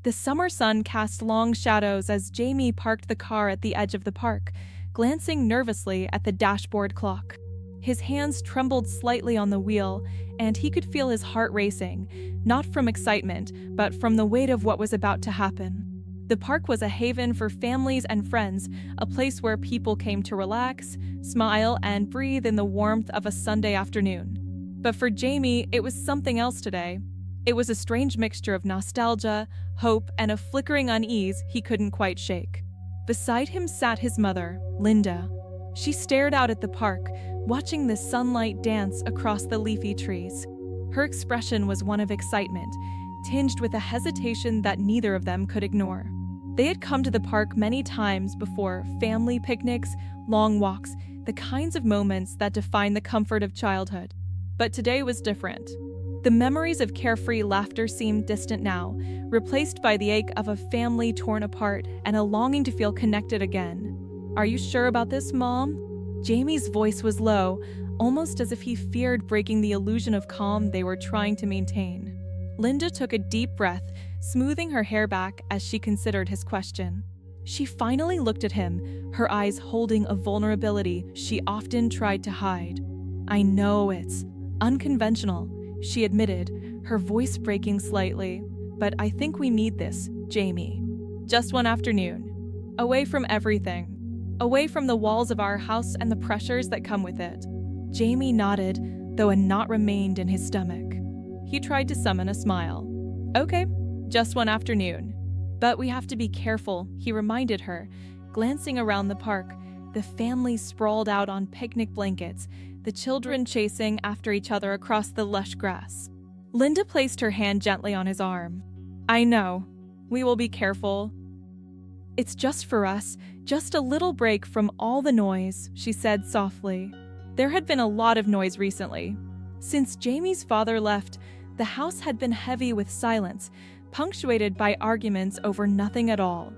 The summer sun cast long shadows as Jamie parked the car at the edge of the park, glancing nervously at the dashboard clock. His hands trembled slightly on the wheel, and he could feel his heart racing, not from excitement, but from the weight of what was about to happen. The park was a haven for families and friends, a place where people came to relax, smile, and breathe in the warmth of a Sunday afternoon. But for Jamie, it was something else today. It was a strange mixture of nostalgia, hope, and a flickering unease he couldn't quite shake. Beside him sat his mother, Linda. She stared out at the park, watching the sunlight dance across the leafy trees. Her expression was one of excitement, tinged with a hesitation that neither of them could ignore. They had come to the park many times before: family picnics, long walks, the kinds of moments that define the comfort of childhood. But today was different. The memories of carefree laughter seemed distant now, replaced by the ache of a family torn apart and a longing to feel connected again. "Are you sure about this, Mom?" Jamie's voice was low, almost as if he feared breaking the illusion of calm they were trying to maintain. Linda took a deep breath, smoothing her hair back as she considered his question. She finally looked at him, her eyes holding a vulnerability she often tried to hide. "I know it's unconventional," she admitted, her voice breaking slightly. "But I think we need this, Jamie. Just one afternoon. Away from everything. Away from the walls of our house and the pressures that come with it." Jamie nodded, though a knot remained in his stomach. He tried to summon a smile. "Okay, just one afternoon. But we have to be careful," he reminded her, glancing around the park. The family sprawled out on picnic blankets, the children chasing after each other across the lush grass. Linda placed her hand gently on his arm. "I know. We will be careful. It's just for us, just a little break from all the noise," she said softly. There had been a lot of noise recently. Since Jamie's father left, the house had been heavy with silence, punctuated by arguments over nothing at all.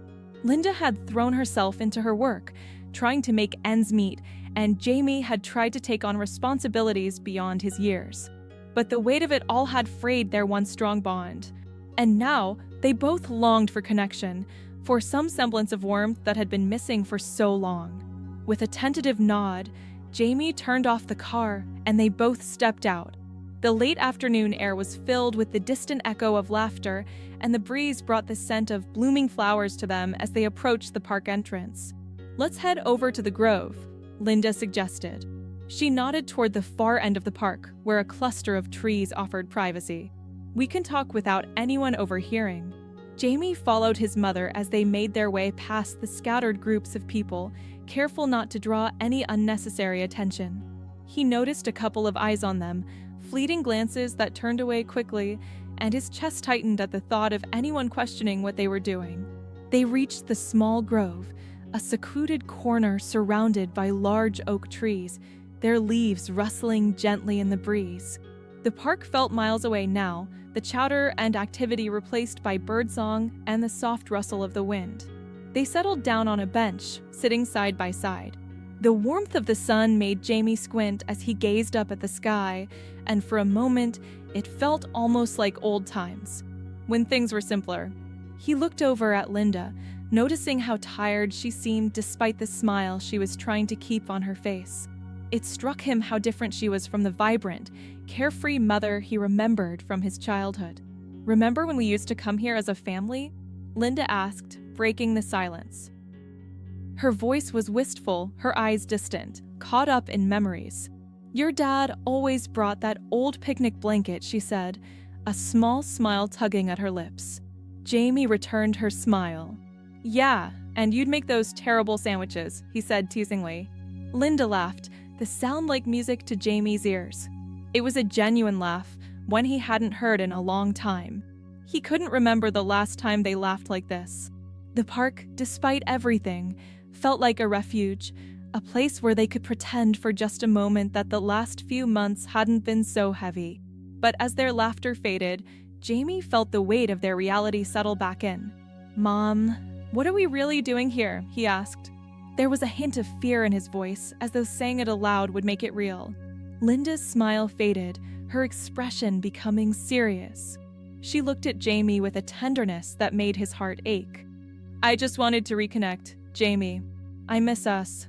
Linda had thrown herself into her work, trying to make ends meet, and Jamie had tried to take on responsibilities beyond his years. But the weight of it all had frayed their once strong bond. And now, they both longed for connection, for some semblance of warmth that had been missing for so long. With a tentative nod, Jamie turned off the car, and they both stepped out. The late afternoon air was filled with the distant echo of laughter, and the breeze brought the scent of blooming flowers to them as they approached the park entrance. "Let's head over to the grove," Linda suggested. She nodded toward the far end of the park, where a cluster of trees offered privacy. "We can talk without anyone overhearing." Jamie followed his mother as they made their way past the scattered groups of people, careful not to draw any unnecessary attention. He noticed a couple of eyes on them, fleeting glances that turned away quickly, and his chest tightened at the thought of anyone questioning what they were doing. They reached the small grove, a secluded corner surrounded by large oak trees, their leaves rustling gently in the breeze. The park felt miles away now, the chatter and activity replaced by birdsong and the soft rustle of the wind. They settled down on a bench, sitting side by side. The warmth of the sun made Jamie squint as he gazed up at the sky, and for a moment, it felt almost like old times, when things were simpler. He looked over at Linda, noticing how tired she seemed despite the smile she was trying to keep on her face. It struck him how different she was from the vibrant, carefree mother he remembered from his childhood. "Remember when we used to come here as a family?" Linda asked, breaking the silence. Her voice was wistful, her eyes distant, caught up in memories. "Your dad always brought that old picnic blanket," she said, a small smile tugging at her lips. Jamie returned her smile. "Yeah, and you'd make those terrible sandwiches," he said teasingly. Linda laughed, the sound like music to Jamie's ears. It was a genuine laugh, one he hadn't heard in a long time. He couldn't remember the last time they laughed like this. The park, despite everything, felt like a refuge, a place where they could pretend for just a moment that the last few months hadn't been so heavy. But as their laughter faded, Jamie felt the weight of their reality settle back in. "Mom, what are we really doing here?" he asked. There was a hint of fear in his voice, as though saying it aloud would make it real. Linda's smile faded, her expression becoming serious. She looked at Jamie with a tenderness that made his heart ache. "I just wanted to reconnect, Jamie. I miss us.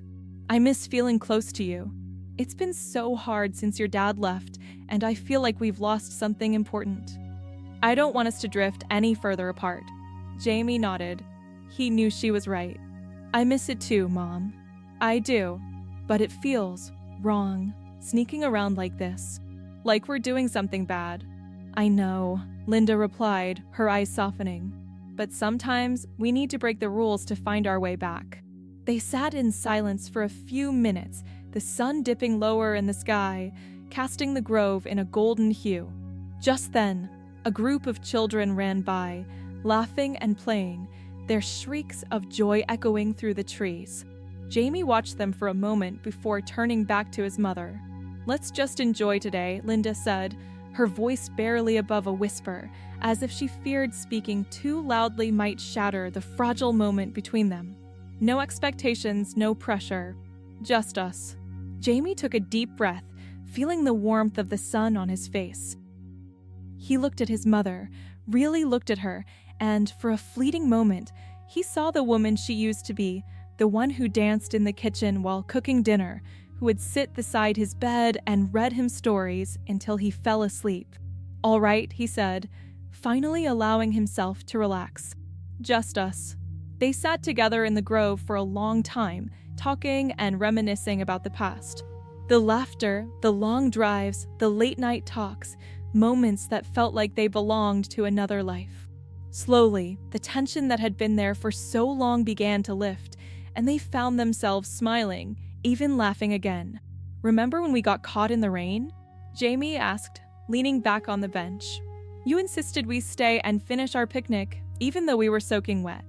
I miss feeling close to you. It's been so hard since your dad left, and I feel like we've lost something important. I don't want us to drift any further apart." Jamie nodded. He knew she was right. "I miss it too, Mom. I do. But it feels wrong, sneaking around like this. Like we're doing something bad." "I know," Linda replied, her eyes softening. "But sometimes we need to break the rules to find our way back." They sat in silence for a few minutes, the sun dipping lower in the sky, casting the grove in a golden hue. Just then, a group of children ran by, laughing and playing, their shrieks of joy echoing through the trees. Jamie watched them for a moment before turning back to his mother. "Let's just enjoy today," Linda said, her voice barely above a whisper, as if she feared speaking too loudly might shatter the fragile moment between them. "No expectations, no pressure. Just us." Jamie took a deep breath, feeling the warmth of the sun on his face. He looked at his mother, really looked at her, and for a fleeting moment, he saw the woman she used to be, the one who danced in the kitchen while cooking dinner, who would sit beside his bed and read him stories until he fell asleep. "All right," he said, finally allowing himself to relax. "Just us." They sat together in the grove for a long time, talking and reminiscing about the past. The laughter, the long drives, the late-night talks, moments that felt like they belonged to another life. Slowly, the tension that had been there for so long began to lift, and they found themselves smiling, even laughing again. "Remember when we got caught in the rain?" Jamie asked, leaning back on the bench. "You insisted we stay and finish our picnic, even though we were soaking wet."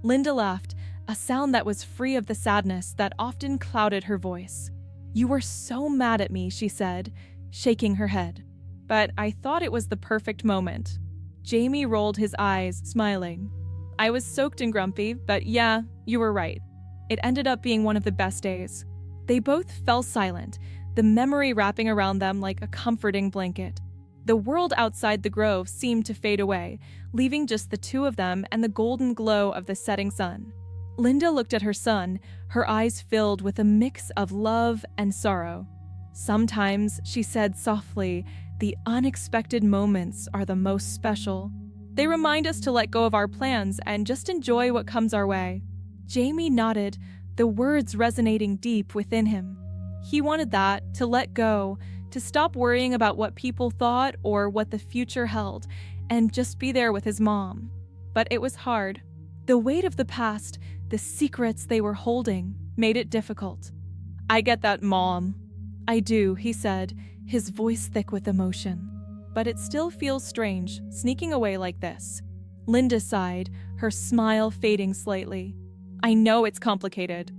Linda laughed, a sound that was free of the sadness that often clouded her voice. "You were so mad at me," she said, shaking her head. "But I thought it was the perfect moment." Jamie rolled his eyes, smiling. "I was soaked and grumpy, but yeah, you were right. It ended up being one of the best days." They both fell silent, the memory wrapping around them like a comforting blanket. The world outside the grove seemed to fade away, leaving just the two of them and the golden glow of the setting sun. Linda looked at her son, her eyes filled with a mix of love and sorrow. "Sometimes," she said softly, "the unexpected moments are the most special. They remind us to let go of our plans and just enjoy what comes our way." Jamie nodded, the words resonating deep within him. He wanted that, to let go, to stop worrying about what people thought or what the future held, and just be there with his mom. But it was hard. The weight of the past, the secrets they were holding, made it difficult. "I get that, Mom." "I do," he said, his voice thick with emotion. "But it still feels strange, sneaking away like this." Linda sighed, her smile fading slightly. "I know it's complicated.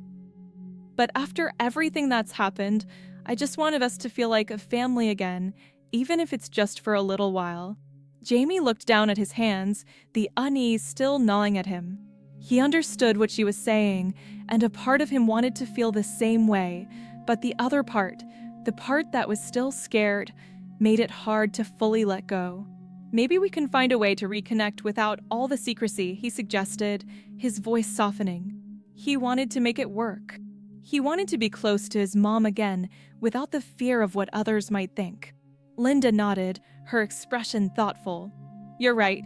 But after everything that's happened, I just wanted us to feel like a family again, even if it's just for a little while." Jamie looked down at his hands, the unease still gnawing at him. He understood what she was saying, and a part of him wanted to feel the same way, but the other part, the part that was still scared, made it hard to fully let go. "Maybe we can find a way to reconnect without all the secrecy," he suggested, his voice softening. He wanted to make it work. He wanted to be close to his mom again, without the fear of what others might think. Linda nodded, her expression thoughtful. "You're right.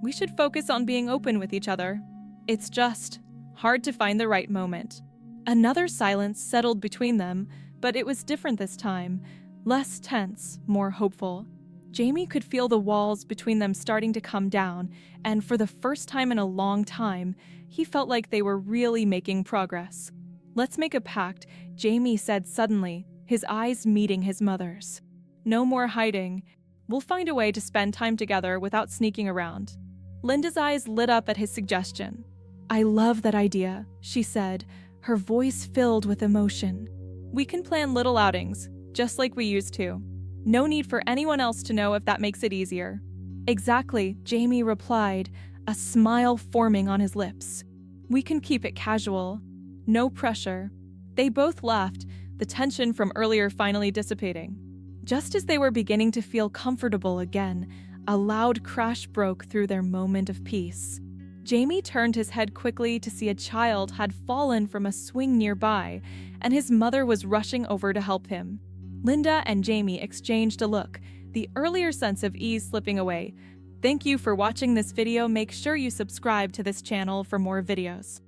We should focus on being open with each other. It's just hard to find the right moment." Another silence settled between them, but it was different this time, less tense, more hopeful. Jamie could feel the walls between them starting to come down, and for the first time in a long time, he felt like they were really making progress. "Let's make a pact," Jamie said suddenly, his eyes meeting his mother's. "No more hiding. We'll find a way to spend time together without sneaking around." Linda's eyes lit up at his suggestion. "I love that idea," she said, her voice filled with emotion. "We can plan little outings, just like we used to. No need for anyone else to know if that makes it easier." "Exactly," Jamie replied, a smile forming on his lips. "We can keep it casual. No pressure." They both laughed, the tension from earlier finally dissipating. Just as they were beginning to feel comfortable again, A loud crash broke through their moment of peace. Jamie turned his head quickly to see a child had fallen from a swing nearby, and his mother was rushing over to help him. Linda and Jamie exchanged a look, the earlier sense of ease slipping away. Thank you for watching this video. Make sure you subscribe to this channel for more videos.